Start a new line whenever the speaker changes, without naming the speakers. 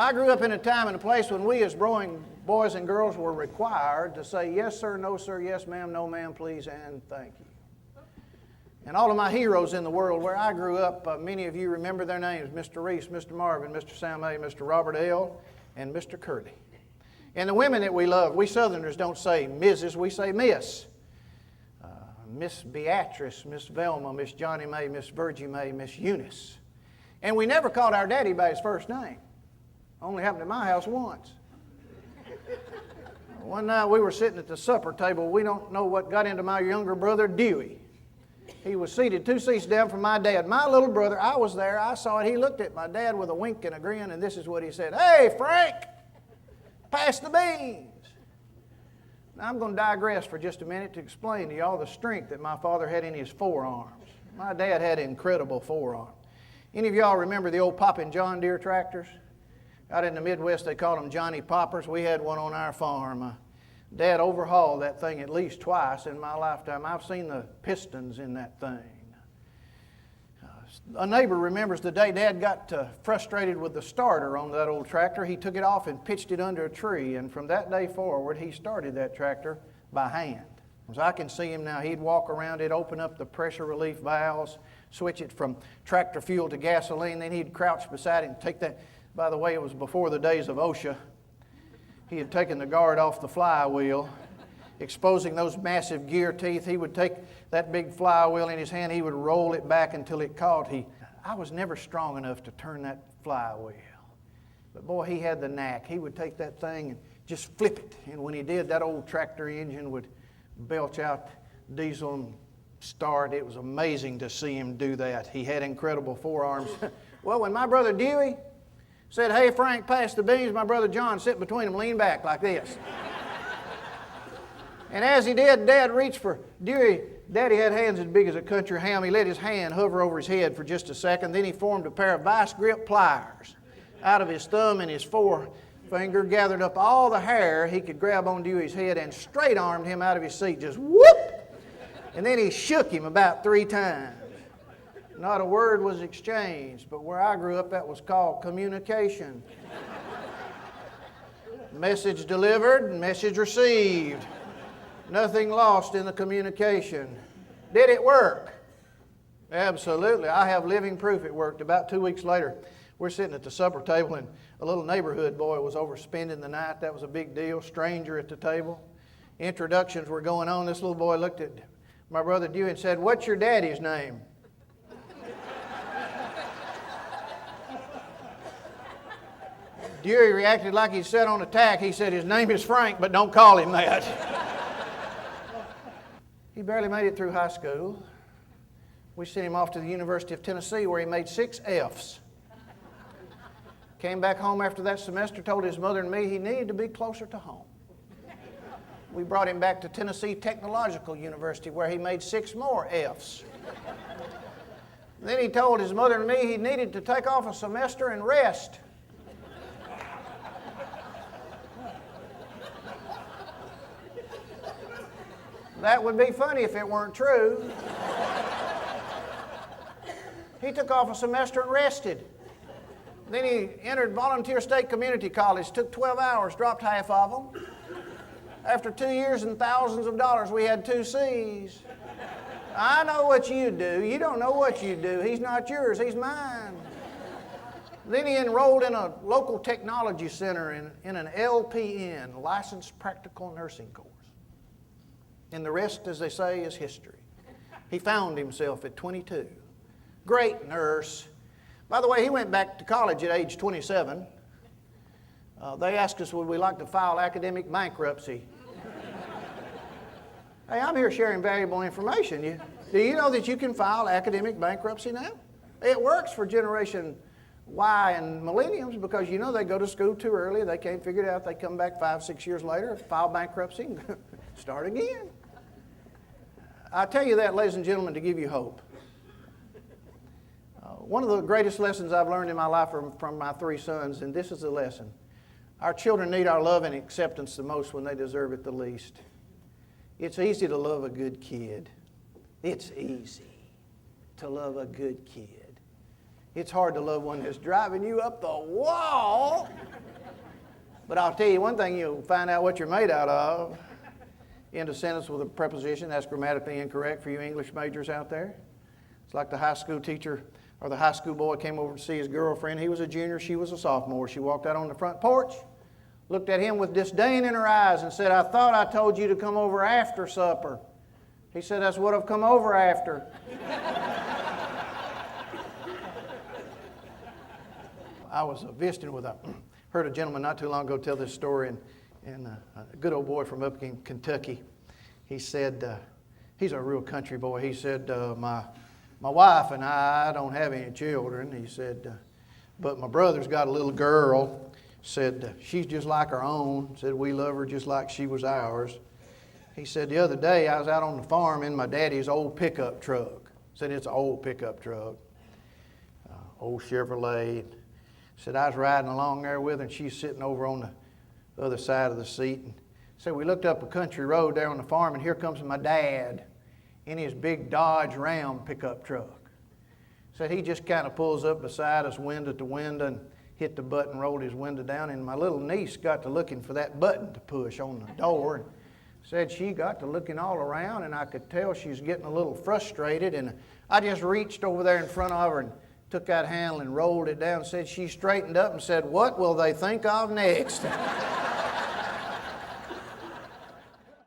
I grew up in a time and a place when we as growing boys and girls were required to say yes sir, no sir, yes ma'am, no ma'am, please, and thank you. And all of my heroes in the world where I grew up, many of you remember their names, Mr. Reese, Mr. Marvin, Mr. Sam A., Mr. Robert L., and Mr. Curley. And the women that we love, we Southerners don't say Mrs., we say Miss. Miss Beatrice, Miss Velma, Miss Johnny Mae, Miss Virgie Mae, Miss Eunice. And we never called our daddy by his first name. Only happened at my house once. One night we were sitting at the supper table. We don't know what got into my younger brother, Dewey. He was seated 2 seats down from my dad. My little brother, I was there. I saw it. He looked at my dad with a wink and a grin, and this is what he said. "Hey, Frank, pass the beans." Now, I'm going to digress for just a minute to explain to y'all the strength that my father had in his forearms. My dad had incredible forearms. Any of y'all remember the old poppin' John Deere tractors? Out in the Midwest, they called them Johnny Poppers. We had one on our farm. Dad overhauled that thing at least twice in my lifetime. I've seen the pistons in that thing. A neighbor remembers the day Dad got frustrated with the starter on that old tractor. He took it off and pitched it under a tree, and from that day forward, he started that tractor by hand. As I can see him now, he'd walk around it, open up the pressure relief valves, switch it from tractor fuel to gasoline, then he'd crouch beside it and take that. By the way, it was before the days of OSHA. He had taken the guard off the flywheel, exposing those massive gear teeth. He would take that big flywheel in his hand, he would roll it back until it caught. I was never strong enough to turn that flywheel. But boy, he had the knack. He would take that thing and just flip it. And when he did, that old tractor engine would belch out diesel and start. It was amazing to see him do that. He had incredible forearms. Well, when my brother Dewey said, "Hey, Frank, pass the beans," my brother John sitting between them, leaned back like this. And as he did, Dad reached for Dewey. Daddy had hands as big as a country ham. He let his hand hover over his head for just a second. Then he formed a pair of vice grip pliers out of his thumb and his forefinger, gathered up all the hair he could grab on Dewey's head, and straight armed him out of his seat. Just whoop! And then he shook him about 3 times. Not a word was exchanged, but where I grew up, that was called communication. Message delivered, message received. Nothing lost in the communication. Did it work? Absolutely. I have living proof it worked. About 2 weeks later, we're sitting at the supper table, and a little neighborhood boy was over spending the night. That was a big deal. Stranger at the table. Introductions were going on. This little boy looked at my brother Dewey and said, "What's your daddy's name?" Dewey reacted like he'd set on attack. He said, "His name is Frank, but don't call him that." He barely made it through high school. We sent him off to the University of Tennessee where he made 6 F's. Came back home after that semester, told his mother and me he needed to be closer to home. We brought him back to Tennessee Technological University where he made 6 more F's. Then he told his mother and me he needed to take off a semester and rest. That would be funny if it weren't true. He took off a semester and rested. Then he entered Volunteer State Community College, took 12 hours, dropped half of them. After 2 years and thousands of dollars, we had 2 C's. I know what you do. You don't know what you do. He's not yours. He's mine. Then he enrolled in a local technology center in an LPN, Licensed Practical Nursing Course. And the rest, as they say, is history. He found himself at 22. Great nurse. By the way, he went back to college at age 27. They asked us, would we like to file academic bankruptcy? Hey, I'm here sharing valuable information. Do you know that you can file academic bankruptcy now? It works for Generation Y and millennials because you know they go to school too early, they can't figure it out, they come back 5, 6 years later, file bankruptcy, and start again. I tell you that, ladies and gentlemen, to give you hope. One of the greatest lessons I've learned in my life from my 3 sons, and this is the lesson. Our children need our love and acceptance the most when they deserve it the least. It's easy to love a good kid. It's easy to love a good kid. It's hard to love one that's driving you up the wall But I'll tell you one thing, you'll find out what you're made out of. End a sentence with a preposition. That's grammatically incorrect for you English majors out there. It's like the high school teacher or the high school boy came over to see his girlfriend. He was a junior, she was a sophomore. She walked out on the front porch, looked at him with disdain in her eyes and said, "I thought I told you to come over after supper." He said, "That's what I've come over after." I was visiting with heard a gentleman not too long ago tell this story, and a good old boy from up in Kentucky. He said, he's a real country boy. He said, my wife and I don't have any children. He said, but my brother's got a little girl. Said, she's just like our own. Said, we love her just like she was ours. He said, the other day I was out on the farm in my daddy's old pickup truck. Said, it's an old pickup truck, old Chevrolet. Said, I was riding along there with her, and she's sitting over on the other side of the seat. And so we looked up a country road there on the farm, and here comes my dad in his big Dodge Ram pickup truck. Said he just kind of pulls up beside us, window to window, and hit the button, rolled his window down, and my little niece got to looking for that button to push on the door. And said she got to looking all around, and I could tell she was getting a little frustrated, and I just reached over there in front of her and took that handle and rolled it down. Said she straightened up and said, "What will they think of next?"